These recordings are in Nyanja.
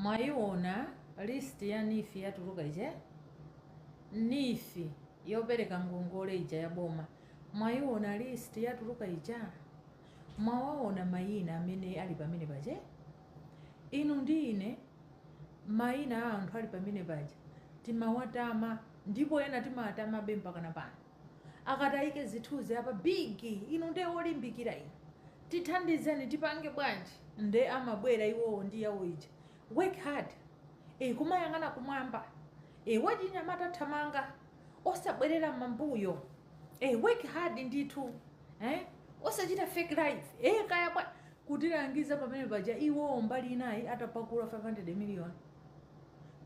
mwaiona list ya Neef yatuluka ije. Neef yopereka ngongole ija ya boma. Mwaiona list yatuluka ija. Mwawaona mayina amene ali pamene paje. Inu ndine mayina anthu ali pamene paje timawatama, ndipo ena timatama bempa kana pano akatayike zithuzi apa bigi. Inu nde olimbikira inu, tithandizeni tipange bwanji, nde amabwera iwowo ndi yawo ija. Work hard. Kumayang'ana kumwamba. Wachinyamata thamanga osabwerera mambuyo. Work hard ndithu. Osachita fake life. Kaya bwa kutilangiza pamene paja iwowo mbali inayi atapakula 500 million.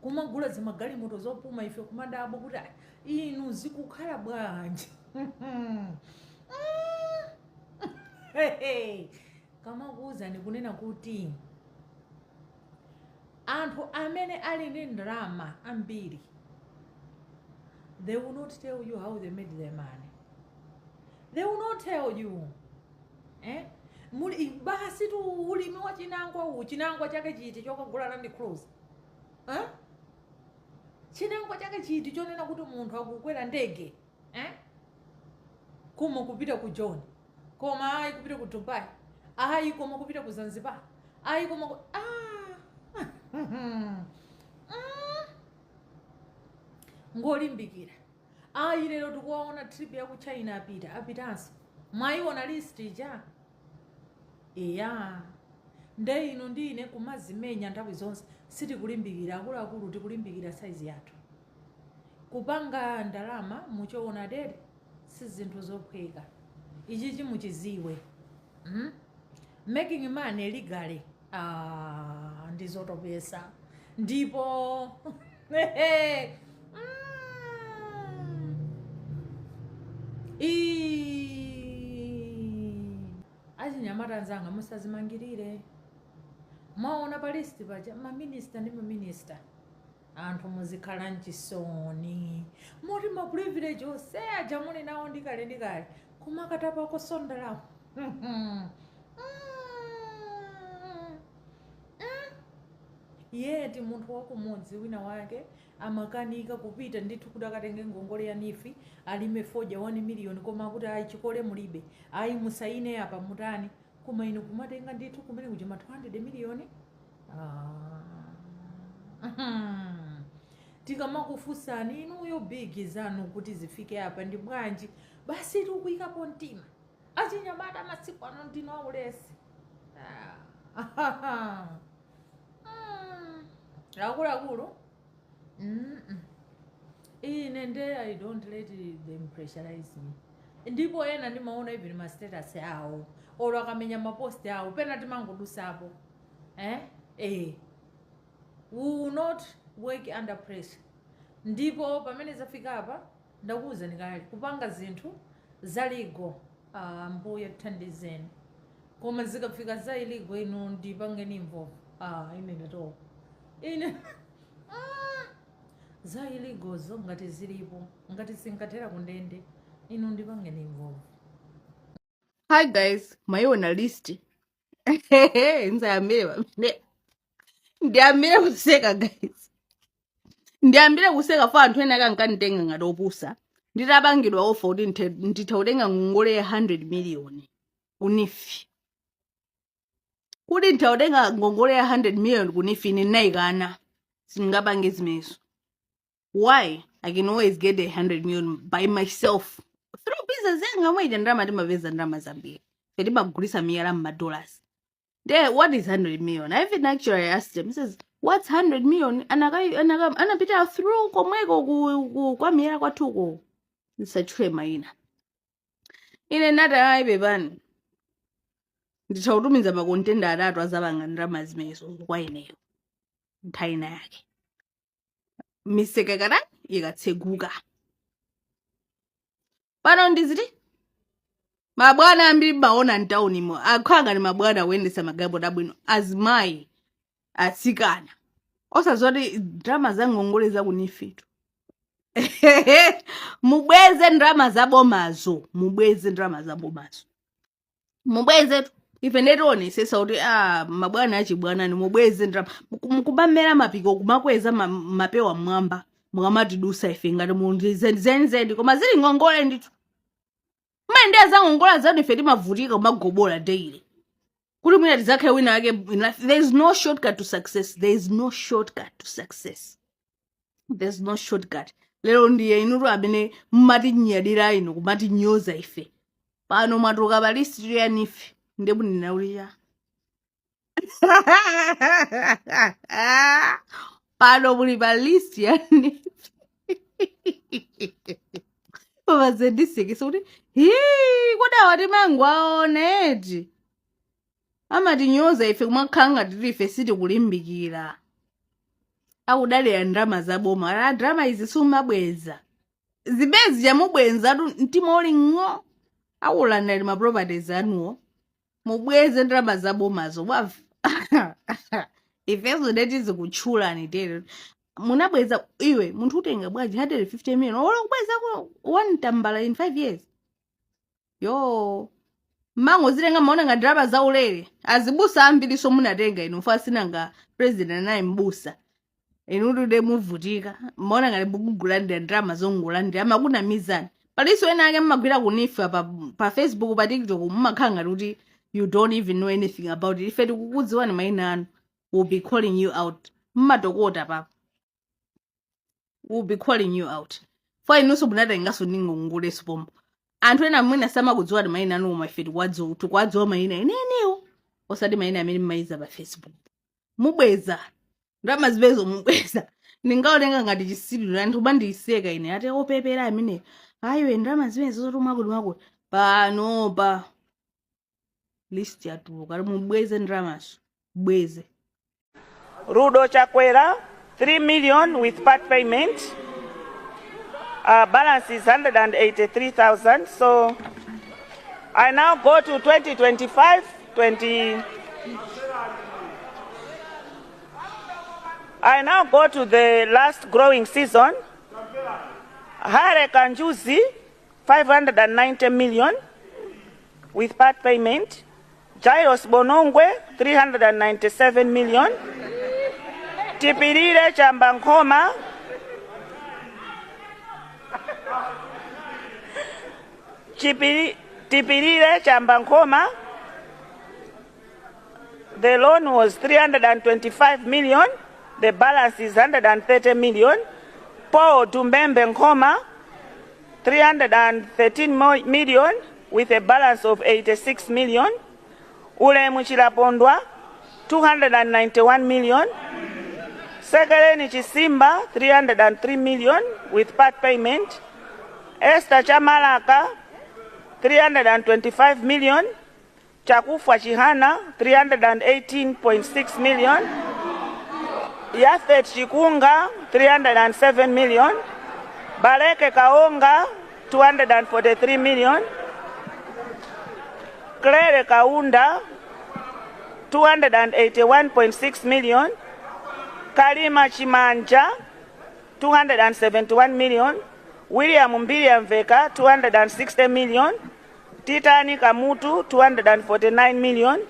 Kumagula zimagali moto zopuma ife kumadabo kuti inu zikukhala bwanji. Kama kuuza ni kunena kuti anthu amene ali ndi ndalama ambiri, they will not tell you how they made their money. They will not tell you. Basi tu ulimi wa chinangwa chake chiti chokagula Land Cruiser. Chinangwa chake chiti chonena kuti munthu akukwera ndege. Kuma kupita ku John. Koma ayi kupita ku Dubai. Ayi koma kupita ku Zanzibar. Ayi koma ngolimbikira. Ayi lero tikuwaona trip ya ku China apitanso. Mwaiona list ija. Nde ino ndine kumazimenya nthawi zonse sitikulimbikira akuluakulu, tikulimbikira size yathu. Kupanga ndalama muchoona dede si zinthu zophweka. Ichichi muchiziwe. Making money legally ndizotopesa. Ndipo achinyamata nzanga musazimangirire. Mwaona pa list paja maminista ndi maminista. Anthu muzikhala nchisoni. Moti ma privilege ose aja muli nawo ndikale. Kumakatapa kosondalawo. Yeti munthu wakumudzi wina wake amakanika kupita ndithu kuti akatenge ngongole ya Neef alime foja 1 million koma kuti ayi chikole mulibe. Ayi musaine apa mutani. Koma ino kumatenga ndithu kumene kuja 200 million. Tikamakufusani inuyo big zanu kuti zifike apa ndi bwanji, basi tikuyikapo mtima. Achinyamata masiku ano ndino aulesi. Akuluakulu. Ine nde I don't let them pressurize me. Ndipo ena ndimaona even ma status yawo. Olo akamenya mapost yawo pena timangodusapo. We will not work under pressure. Ndipo pamene zafika apa ndakuuza nikali kupanga zinthu zaligo mbuye thandizeni. Koma zikafika za iligo inu ndipangeni involve. Ine ndato. Ine za iligo zo ngati zilipo, ngati singatera kundende inu ndipangeni involve. Hi guys, mwaiona list. Nzayambire ndiambire kuseka guys. Ndiambire kuseka fa anthu ena kankanitenga ngati opusa. Nditabangidwa offer kuti nditautenga ngongole ya 100 million ku Neef. Kuti nditautenga ngongole ya 100 million ku Neef ni naikana. Singabange zimeso. Why? I can always get the 100 million by myself. Through business zenga mwaita ndalama timapeza ndalama zambiri. Fedi magulisa miyala $. There, what is 100 million? I even actually asked him. He says, "What's 100 million?" Anapita through komweko kwa miyala kwa tuko. Nisachule maina. Ine nata ai bebani. Nditautumiza makontenda atatu azabanga ndalama zimeso kwa ineyo. Ntaina yake. Misekekana ikatseguka. Pano ndiziti mabwana ambiri baona ntauni mo akhanga ni mabwana wendesa magabo dabwino Azimai atsikana osazoti drama za ngongole za ku Neef. Mubweze drama za bomazo, mubweze drama za bomazo. Mubweze ife ndetionesesa kuti mabwana achibwana ni mubweze ndrama mukubamera mapiko kumakweza mapewa mwamba mukamatidusa ife ngati munthu zenizeni koma zili ngongole ndithu mayendeza ngongola zanu ife timavutika kumagobola daily kuti mwina tizakhe wina yake there is no shortcut to success. There's no shortcut. Lero ndiye inutu amene mmatinyadira ino kumatinyoza ife pano mwatuka pa list ya Neef ndebu ninauliya pano muli pa list ya Neef pamazendiseke kuti kuda wati mangu aoneti amatinyoza ife kumakhanga titi ife siti kulimbikira akudalira ndrama zaboma drama izi sumabweza zibezi jamubwenza mtima uli ng'o akulandira ma properties anuwo mubweze ndrama zabomazo wav ifezo ndeti zikutchulani tero munabweza iwe munthu utenga bwaji 150 million ola kubweza ko one tambala in 5 years yo mango zilenga maona nga drama za ulere azibusa ambiri so munatenga ino fasina nga president naye mbusa inutu de muvutika maona ngale bugulandira drama zongolandira amakuna mizani paliso ena ake mmagwira ku Neef pa Facebook pa TikTok mmakhanga kuti you don't even know anything about it ife tikukudziwani maina anu will be calling you out mmatokota papa will be calling you out for inuso munatengaso ningongole sipombo anthu ena mwina samakudziwani maina anu ma ife tikwadziwa maina inenewo osati maina amene mmaiza pa Facebook mubweza ndama zibezo mubweza ningaonenga ngati chisililo anthu bandiyiseka ine ate opepera amene ayo ndama zibezo zotumwa kuti pano pa list yatuluka mubweze ndramaso bweze Rudo Chakwera 3 million with part payment. Balance is 183,000. So I now go to 2025-20. I now go to the last growing season. Hare Kanjuzi 590 million with part payment. Jairos Bonongwe 397 million. Tipirire Chambankoma Tipirire Chambankoma, the loan was 325 million, the balance is 130 million. Paul Tumbembe Nkoma 313 million with a balance of 86 million. Ule Muchilapondwa 291 million. Sekeleni Chisimba 303 million with part payment. Esther Chamalaka 325 million. Chakufa Chihana 318.6 million. Yafet Chikunga 307 million. Baleke Kaonga 243 million. Claire Kaunda 281.6 million. Kalima Chimanja 271 million. William Mveka 260 million. Titani Kamutu 249 million.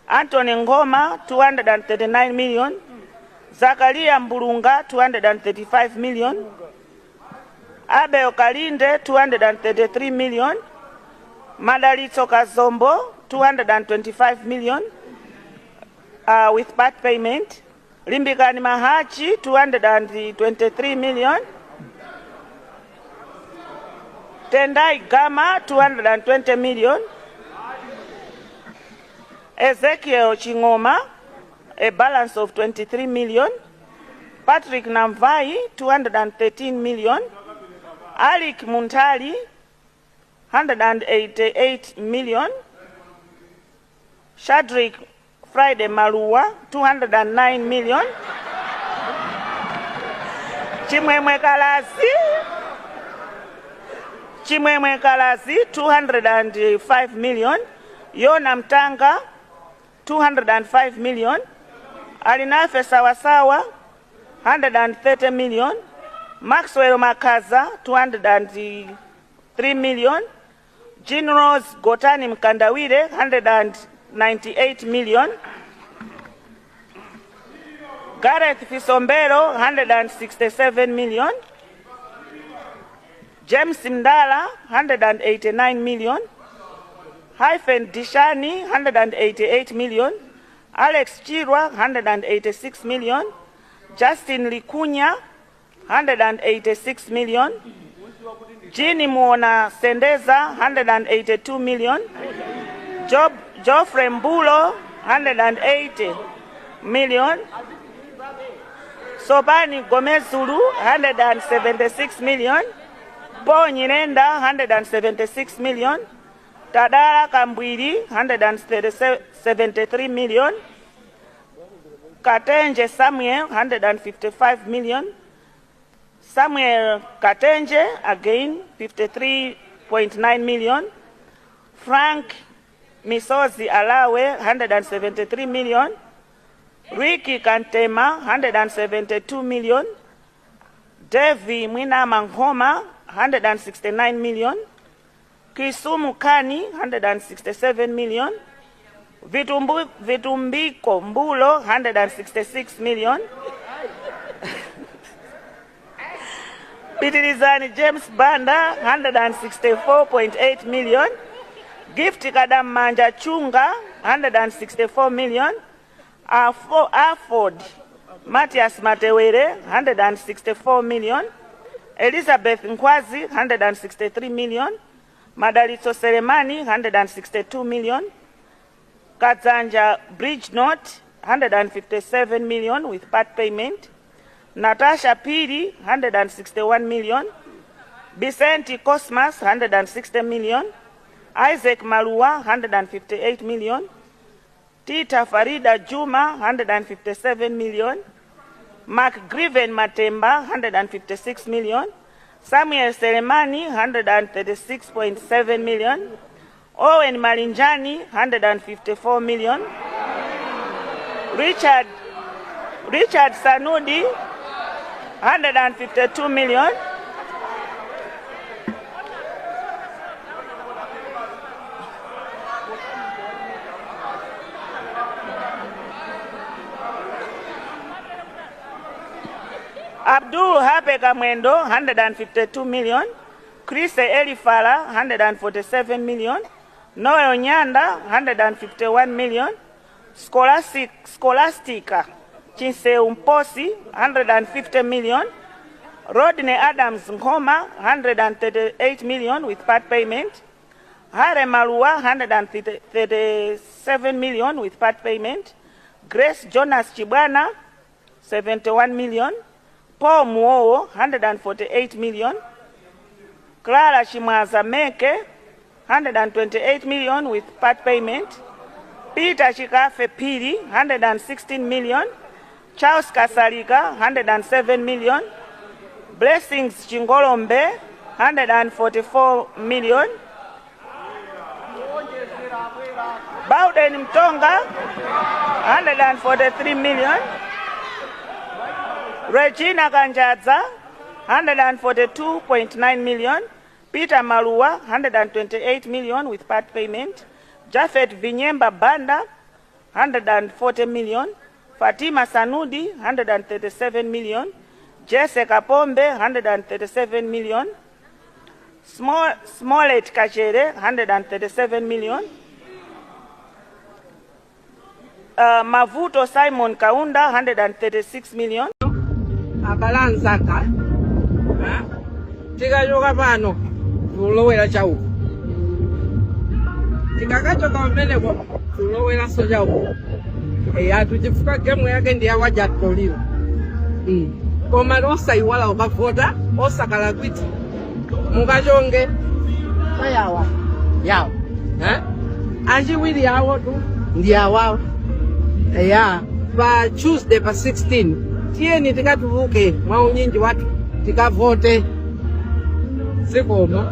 Anthony Ngoma 239 million. Zakaria Mbulunga 235 million. Abel Kalinde 233 million. Madalitso Kazombo 225 million with part payment. Limbikani Mahachi 223 million. Tendai Gama 220 million. Ezekiel Chingoma, a balance of 23 million. Patrick Namvai 213 million. Alik Muntali 188 million. Shadrick Friday Marua 209 million. Chimwemwe Kalazi 205 million. Yona Mtanga 205 million. Alinafe Sawasawa 130 million. Maxwell Makaza 203 million. Jean Rose Gotani Mkandawire 98 million. Gareth Fisombero, 167 million. James Ndala, 189 million. Hyphen Dishani, 188 million. Alex Chirwa, 186 million. Justin Likunya, 186 million. Jeannie Mwona Sendeza, 182 million. Geoffrey Mbulo, 180 million. Sobani Gomezulu, 176 million. Paul Nyirenda, 176 million. Tadara Kambwiri, 173 million. Katenje Samuel, 155 million. Samuel Katenje, again, 53.9 million. Frank Misozi Alawe, 173 million. Ricky Kantema, 172 million. Devi Mwina Manghoma, 169 million. Kisumu Kani, 167 million. Vitumbiko Mbulo, 166 million. Pitilizani James Banda, 164.8 million. Gift Kadam Manja Chunga, 164 million. Afford Matthias Matewere, 164 million. Elizabeth Nkwazi, 163 million. Madalitso Seremani, 162 million. Kazanja Bridge Note, 157 million with part payment. Natasha Piri, 161 million. Vicente Cosmas, 160 million. Isaac Marua, 158 million. Tita Farida Juma, 157 million. Mark Griven Matemba, 156 million. Samuel Selemani, 136.7 million. Owen Malinjani, 154 million. Richard Sanudi, 152 million. Abdul Hape Kamwendo, 152 million. Chris Elifala, 147 million. Noel Nyanda, 151 million. Scholastica Chinse Umposi, 150 million. Rodney Adams Nkoma, 138 million with part payment. Hare Malua, 137 million with part payment. Grace Jonas Chibwana, 71 million. Paul Muo, 148 million. Clara Shimaza Meke, 128 million with part payment. Peter Chikafe Piri, 116 million. Charles Kasarika, 107 million. Blessings Chingolombe, 144 million. Bowden Mtonga, 143 million. Regina Kanjaza, 142.9 million. Peter Malua, 128 million with part payment. Jafet Vinyemba Banda, 140 million. Fatima Sanudi, 137 million. Jessica Pombe, 137 million. Smollett Kachere, 137 million. Mavuto Simon Kaunda, 136 million. Abalanzaka tikachoka pano tulowera chauko tikakachoka pamenepo tulowera so chauko atuchifuka gemu yake ndi awajatoliro koma osaiwala ukavota osakala kwiti mukachonge sayawa yawo achiwiri awo tu ndi awawo pa Tuesday pa 16 tiyeni tikatuluke mwa unyinji watu tikavote zikomo.